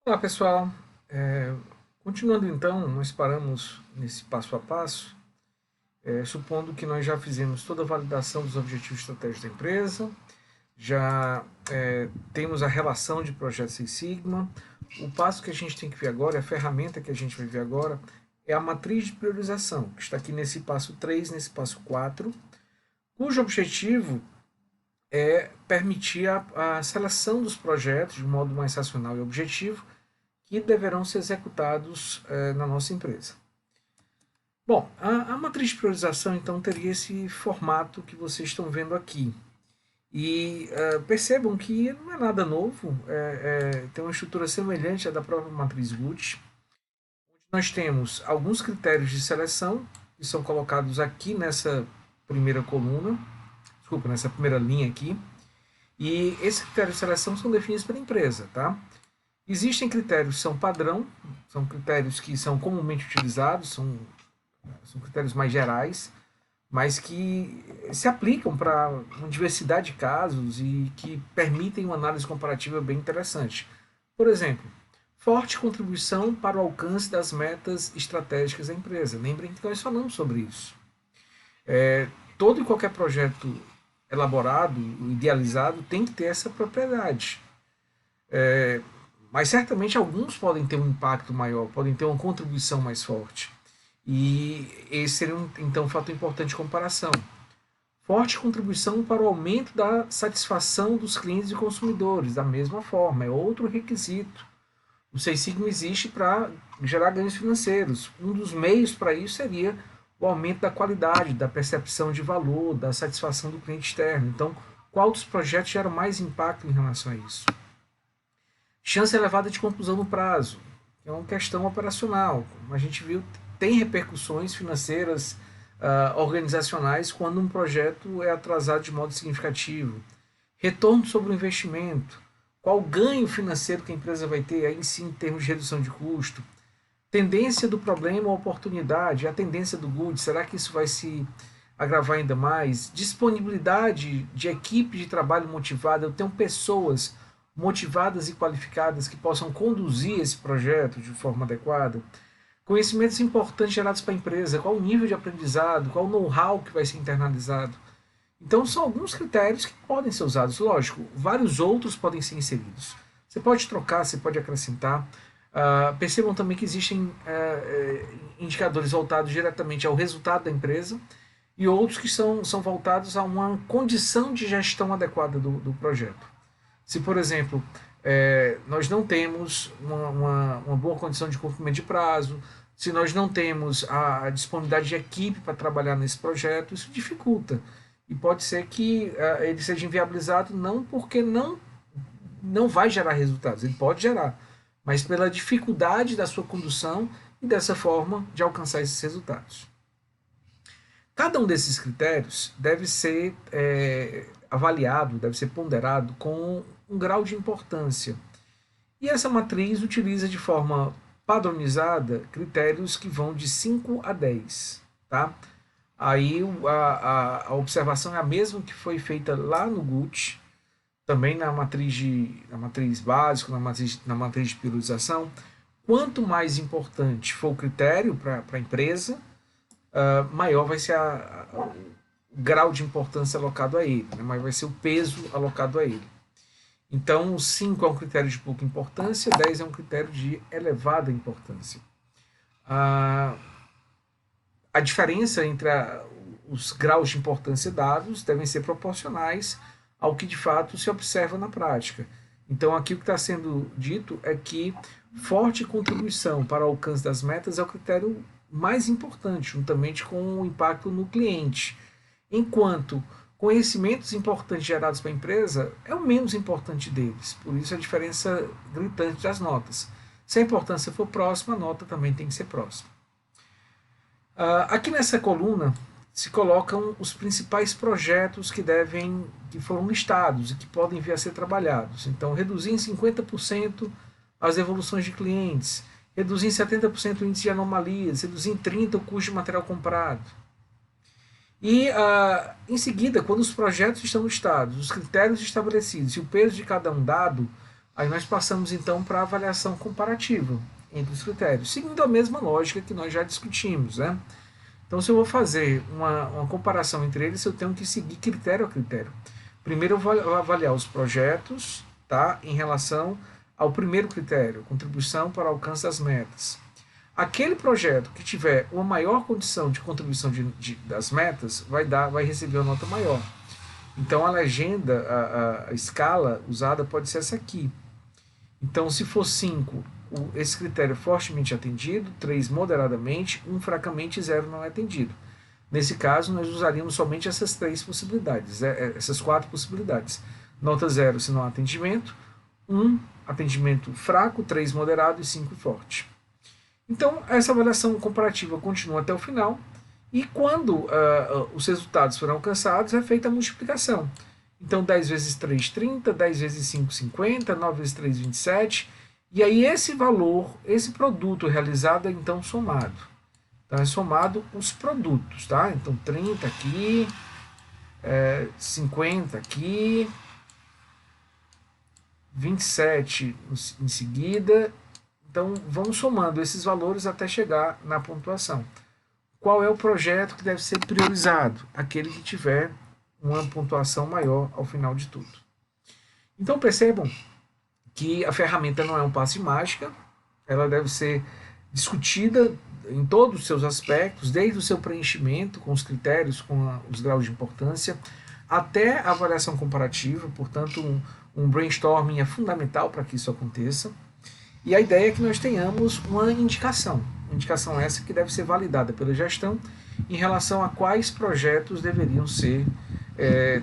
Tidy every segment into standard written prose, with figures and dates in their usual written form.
Olá pessoal, É, continuando então, nós paramos nesse passo a passo, supondo que nós já fizemos toda a validação dos objetivos estratégicos da empresa, já temos a relação de projeto Six Sigma. O passo que a gente tem que ver agora, a ferramenta que a gente vai ver agora, é a matriz de priorização, que está aqui nesse passo 3, nesse passo 4, cujo objetivo é permitir a seleção dos projetos de modo mais racional e objetivo, que deverão ser executados na nossa empresa. Bom, a matriz de priorização então teria esse formato que vocês estão vendo aqui. E percebam que não é nada novo, tem uma estrutura semelhante à da própria matriz Gucci. Nós temos alguns critérios de seleção que são colocados aqui nessa primeira coluna, desculpa, nessa primeira linha aqui. E esses critérios de seleção são definidos pela empresa, tá? Existem critérios que são padrão, são critérios que são comumente utilizados, são critérios mais gerais, mas que se aplicam para uma diversidade de casos e que permitem uma análise comparativa bem interessante. Por exemplo, forte contribuição para o alcance das metas estratégicas da empresa. Lembrem que nós falamos sobre isso. Todo e qualquer projeto elaborado, idealizado, tem que ter essa propriedade. Mas certamente alguns podem ter um impacto maior, podem ter uma contribuição mais forte. E esse seria, então, um fator importante de comparação. Forte contribuição para o aumento da satisfação dos clientes e consumidores, da mesma forma, é outro requisito. O Seis Sigma existe para gerar ganhos financeiros. Um dos meios para isso seria o aumento da qualidade, da percepção de valor, da satisfação do cliente externo. Então, qual dos projetos gera mais impacto em relação a isso? Chance elevada de conclusão no prazo, que é uma questão operacional. Como a gente viu, tem repercussões financeiras, organizacionais, quando um projeto é atrasado de modo significativo. Retorno sobre o investimento. Qual o ganho financeiro que a empresa vai ter, aí sim, em termos de redução de custo. Tendência do problema ou oportunidade. A tendência do good, será que isso vai se agravar ainda mais? Disponibilidade de equipe de trabalho motivada. Eu tenho pessoas motivadas e qualificadas que possam conduzir esse projeto de forma adequada. Conhecimentos importantes gerados para a empresa, qual o nível de aprendizado, qual o know-how que vai ser internalizado. Então, são alguns critérios que podem ser usados. Lógico, vários outros podem ser inseridos. Você pode trocar, você pode acrescentar. Percebam também que existem indicadores voltados diretamente ao resultado da empresa e outros que são voltados a uma condição de gestão adequada do projeto. Se, por exemplo, nós não temos uma boa condição de cumprimento de prazo, se nós não temos a disponibilidade de equipe para trabalhar nesse projeto, isso dificulta. E pode ser que ele seja inviabilizado não porque não vai gerar resultados, ele pode gerar, mas pela dificuldade da sua condução e dessa forma de alcançar esses resultados. Cada um desses critérios deve ser avaliado, deve ser ponderado com um grau de importância. E essa matriz utiliza de forma padronizada critérios que vão de 5 a 10. Tá? Aí a observação é a mesma que foi feita lá no GUT, também na matriz básica, na matriz de priorização. Quanto mais importante for o critério para a empresa, maior vai ser o grau de importância alocado a ele, né? Maior vai ser o peso alocado a ele. Então, 5 é um critério de pouca importância, 10 é um critério de elevada importância. A diferença entre os graus de importância dados devem ser proporcionais ao que de fato se observa na prática. Então, aqui o que está sendo dito é que forte contribuição para o alcance das metas é o critério mais importante, juntamente com o impacto no cliente. Enquanto conhecimentos importantes gerados para a empresa é o menos importante deles. Por isso a diferença gritante das notas. Se a importância for próxima, a nota também tem que ser próxima. Aqui nessa coluna se colocam os principais projetos que foram listados e que podem vir a ser trabalhados. Então, reduzir em 50% as devoluções de clientes, reduzir em 70% o índice de anomalias, reduzir em 30% o custo de material comprado. E, em seguida, quando os projetos estão listados, os critérios estabelecidos e o peso de cada um dado, Aí nós passamos então para a avaliação comparativa entre os critérios, seguindo a mesma lógica que nós já discutimos, né? Então, se eu vou fazer uma comparação entre eles, eu tenho que seguir critério a critério. Primeiro, eu vou avaliar os projetos, tá, em relação ao primeiro critério, contribuição para o alcance das metas. Aquele projeto que tiver uma maior condição de contribuição das metas vai receber uma nota maior. Então, a legenda, a escala usada pode ser essa aqui. Então, se for 5, esse critério é fortemente atendido, 3 moderadamente, 1 fracamente e 0 não é atendido. Nesse caso, nós usaríamos somente essas 3 possibilidades, essas 4 possibilidades. Nota 0 se não há atendimento, 1 atendimento fraco, 3 moderado e 5 forte. Então, essa avaliação comparativa continua até o final, e quando os resultados forem alcançados, é feita a multiplicação. Então, 10 vezes 3, 30, 10 vezes 5, 50, 9 vezes 3, 27. E aí, esse valor, esse produto realizado é então somado. Então, é somado os produtos, tá? Então, 30 aqui, 50 aqui, 27 em seguida. Então, vamos somando esses valores até chegar na pontuação. Qual é o projeto que deve ser priorizado? Aquele que tiver uma pontuação maior ao final de tudo. Então percebam que a ferramenta não é um passe de mágica, ela deve ser discutida em todos os seus aspectos, desde o seu preenchimento com os critérios, com os graus de importância, até a avaliação comparativa, portanto um brainstorming é fundamental para que isso aconteça. E a ideia é que nós tenhamos uma indicação essa que deve ser validada pela gestão em relação a quais projetos deveriam ser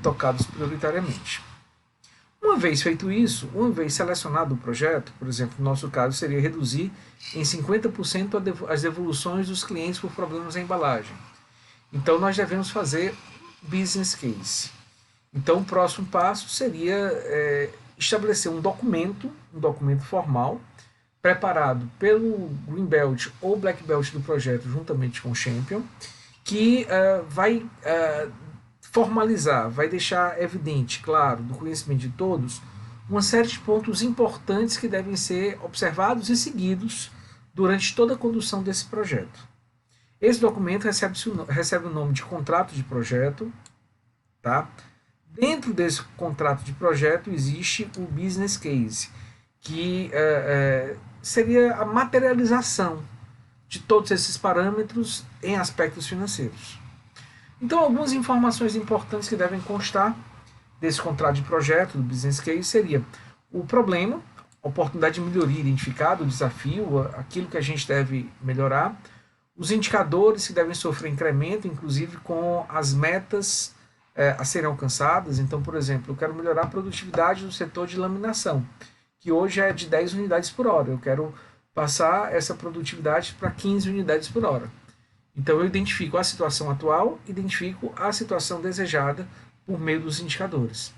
tocados prioritariamente. Uma vez feito isso, uma vez selecionado o projeto, por exemplo, no nosso caso seria reduzir em 50% as devoluções dos clientes por problemas na embalagem. Então nós devemos fazer business case. Então o próximo passo seria estabelecer um documento formal, preparado pelo Green Belt ou Black Belt do projeto, juntamente com o Champion, que vai formalizar, vai deixar evidente, claro, do conhecimento de todos, uma série de pontos importantes que devem ser observados e seguidos durante toda a condução desse projeto. Esse documento recebe o nome de contrato de projeto, tá? Dentro desse contrato de projeto existe o business case, que seria a materialização de todos esses parâmetros em aspectos financeiros. Então, algumas informações importantes que devem constar desse contrato de projeto, do business case, seria o problema, a oportunidade de melhoria identificada, o desafio, aquilo que a gente deve melhorar, os indicadores que devem sofrer incremento, inclusive com as metas a serem alcançadas. Então, por exemplo, eu quero melhorar a produtividade do setor de laminação, que hoje é de 10 unidades por hora. Eu quero passar essa produtividade para 15 unidades por hora. Então eu identifico a situação atual, identifico a situação desejada por meio dos indicadores.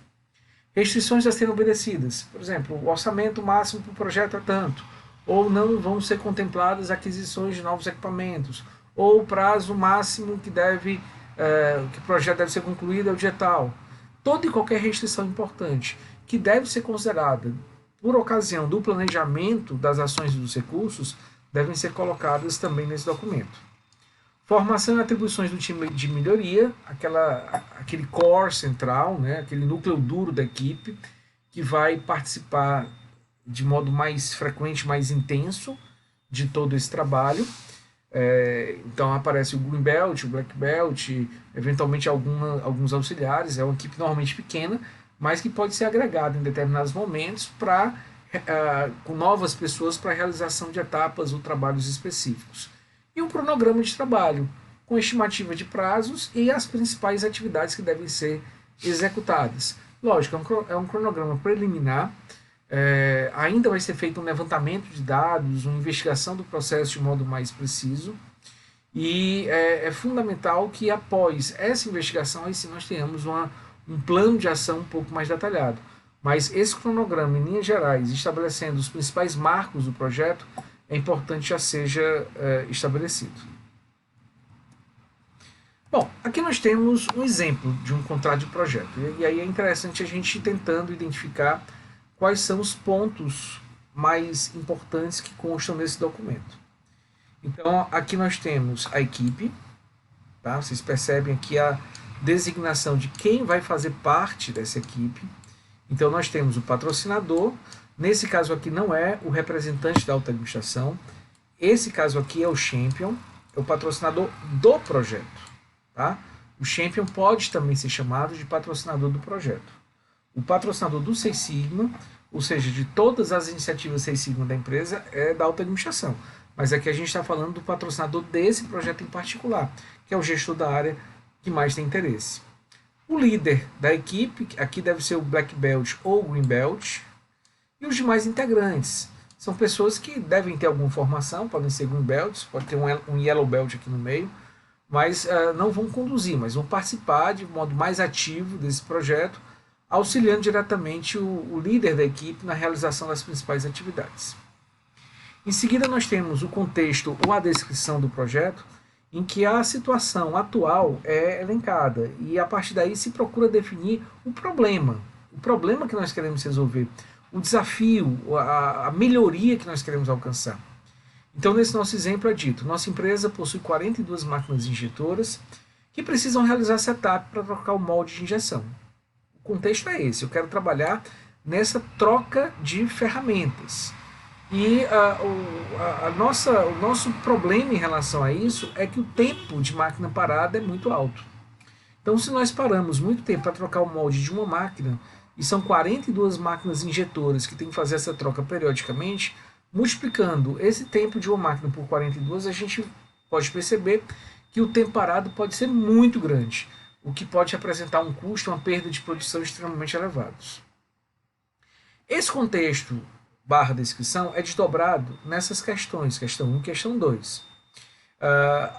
Restrições a serem obedecidas. Por exemplo, o orçamento máximo para o projeto é tanto, ou não vão ser contempladas aquisições de novos equipamentos, ou o prazo máximo que o projeto deve ser concluído é o dia tal. Toda e qualquer restrição importante que deve ser considerada por ocasião do planejamento das ações e dos recursos devem ser colocadas também nesse documento. Formação e atribuições do time de melhoria, aquele core central, né, aquele núcleo duro da equipe, que vai participar de modo mais frequente, mais intenso de todo esse trabalho. Então aparece o Green Belt, o Black Belt, eventualmente alguns auxiliares, é uma equipe normalmente pequena, mas que pode ser agregada em determinados momentos com novas pessoas para a realização de etapas ou trabalhos específicos. E um cronograma de trabalho, com estimativa de prazos e as principais atividades que devem ser executadas. Lógico, é um cronograma preliminar, ainda vai ser feito um levantamento de dados, uma investigação do processo de modo mais preciso, e é fundamental que após essa investigação, aí sim nós tenhamos um plano de ação um pouco mais detalhado. Mas esse cronograma, em linhas gerais, estabelecendo os principais marcos do projeto, é importante já seja estabelecido. Bom, aqui nós temos um exemplo de um contrato de projeto. E aí é interessante a gente ir tentando identificar quais são os pontos mais importantes que constam nesse documento. Então, aqui nós temos a equipe, tá? Vocês percebem aqui a designação de quem vai fazer parte dessa equipe. Então, nós temos o patrocinador, nesse caso aqui não é o representante da alta administração, esse caso aqui é o champion, é o patrocinador do projeto, tá? O champion pode também ser chamado de patrocinador do projeto. O patrocinador do Seis Sigma, ou seja, de todas as iniciativas Seis Sigma da empresa, é da alta administração. Mas aqui a gente está falando do patrocinador desse projeto em particular, que é o gestor da área que mais tem interesse. O líder da equipe, aqui deve ser o Black Belt ou Green Belt, e os demais integrantes. São pessoas que devem ter alguma formação, podem ser Green Belts, pode ter um Yellow Belt aqui no meio, mas não vão conduzir, mas vão participar de modo mais ativo desse projeto, auxiliando diretamente o líder da equipe na realização das principais atividades. Em seguida, nós temos o contexto ou a descrição do projeto, em que a situação atual é elencada, e a partir daí se procura definir o problema que nós queremos resolver, o desafio, a melhoria que nós queremos alcançar. Então, nesse nosso exemplo é dito, nossa empresa possui 42 máquinas injetoras que precisam realizar setup para trocar o molde de injeção. O contexto é esse, eu quero trabalhar nessa troca de ferramentas. E o nosso problema em relação a isso é que o tempo de máquina parada é muito alto. Então, se nós paramos muito tempo para trocar o molde de uma máquina, e são 42 máquinas injetoras que tem que fazer essa troca periodicamente, multiplicando esse tempo de uma máquina por 42, a gente pode perceber que o tempo parado pode ser muito grande, o que pode representar um custo, uma perda de produção extremamente elevados. Esse contexto / descrição é desdobrado nessas questões, questão 1 e questão 2.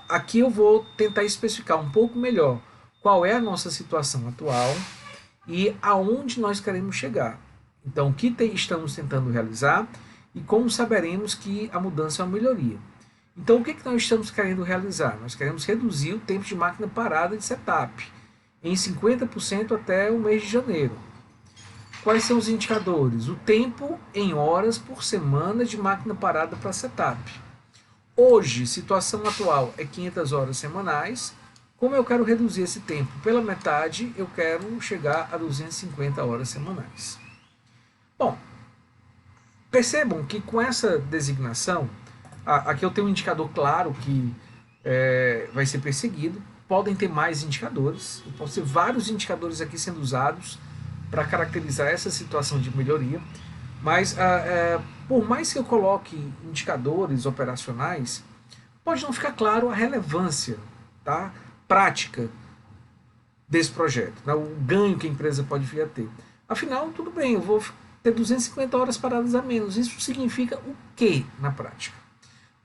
Aqui eu vou tentar especificar um pouco melhor qual é a nossa situação atual e aonde nós queremos chegar. Então, o que estamos tentando realizar e como saberemos que a mudança é uma melhoria. Então, o que nós estamos querendo realizar? Nós queremos reduzir o tempo de máquina parada de setup em 50% até o mês de janeiro. Quais são os indicadores? O tempo em horas por semana de máquina parada para setup. Hoje, situação atual é 500 horas semanais. Como eu quero reduzir esse tempo pela metade, eu quero chegar a 250 horas semanais. Bom, percebam que com essa designação, aqui eu tenho um indicador claro que vai ser perseguido. Podem ter mais indicadores, podem ter vários indicadores aqui sendo usados para caracterizar essa situação de melhoria, mas por mais que eu coloque indicadores operacionais, pode não ficar claro a relevância, tá, prática desse projeto, né, o ganho que a empresa pode vir a ter. Afinal, tudo bem, eu vou ter 250 horas paradas a menos. Isso significa o que na prática?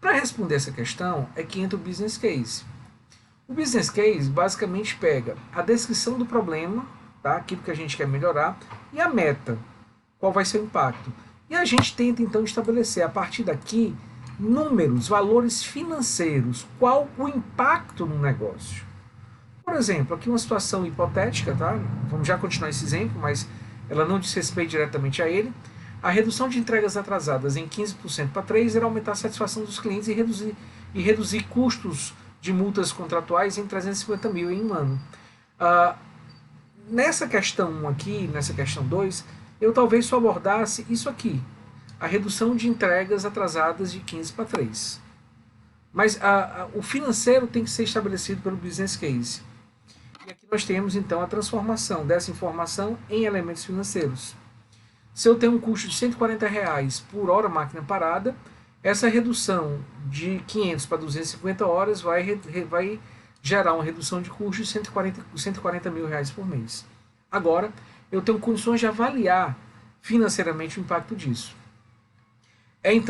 Para responder essa questão é que entra o business case. O business case basicamente pega a descrição do problema, tá? Aquilo que a gente quer melhorar, e a meta, qual vai ser o impacto. E a gente tenta então estabelecer a partir daqui números, valores financeiros, qual o impacto no negócio. Por exemplo, aqui uma situação hipotética, tá? Vamos já continuar esse exemplo, mas ela não diz respeito diretamente a ele. A redução de entregas atrasadas em 15% para 3% era aumentar a satisfação dos clientes e reduzir custos de multas contratuais em 350 mil em um ano. Nessa questão 1 aqui, nessa questão 2, eu talvez só abordasse isso aqui, a redução de entregas atrasadas de 15 para 3. Mas o financeiro tem que ser estabelecido pelo business case. E aqui nós temos então a transformação dessa informação em elementos financeiros. Se eu tenho um custo de R$140 por hora máquina parada, essa redução de 500 para 250 horas vai gerar uma redução de custo de 140 mil reais por mês. Agora, eu tenho condições de avaliar financeiramente o impacto disso.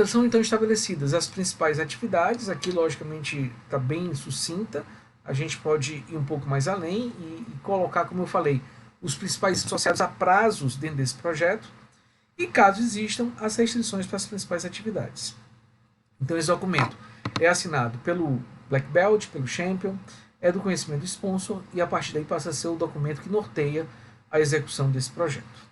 São então estabelecidas as principais atividades, aqui logicamente está bem sucinta, a gente pode ir um pouco mais além e colocar, como eu falei, os principais associados a prazos dentro desse projeto e, caso existam, as restrições para as principais atividades. Então esse documento é assinado pelo Black Belt, pelo Champion, é do conhecimento do sponsor e a partir daí passa a ser o documento que norteia a execução desse projeto.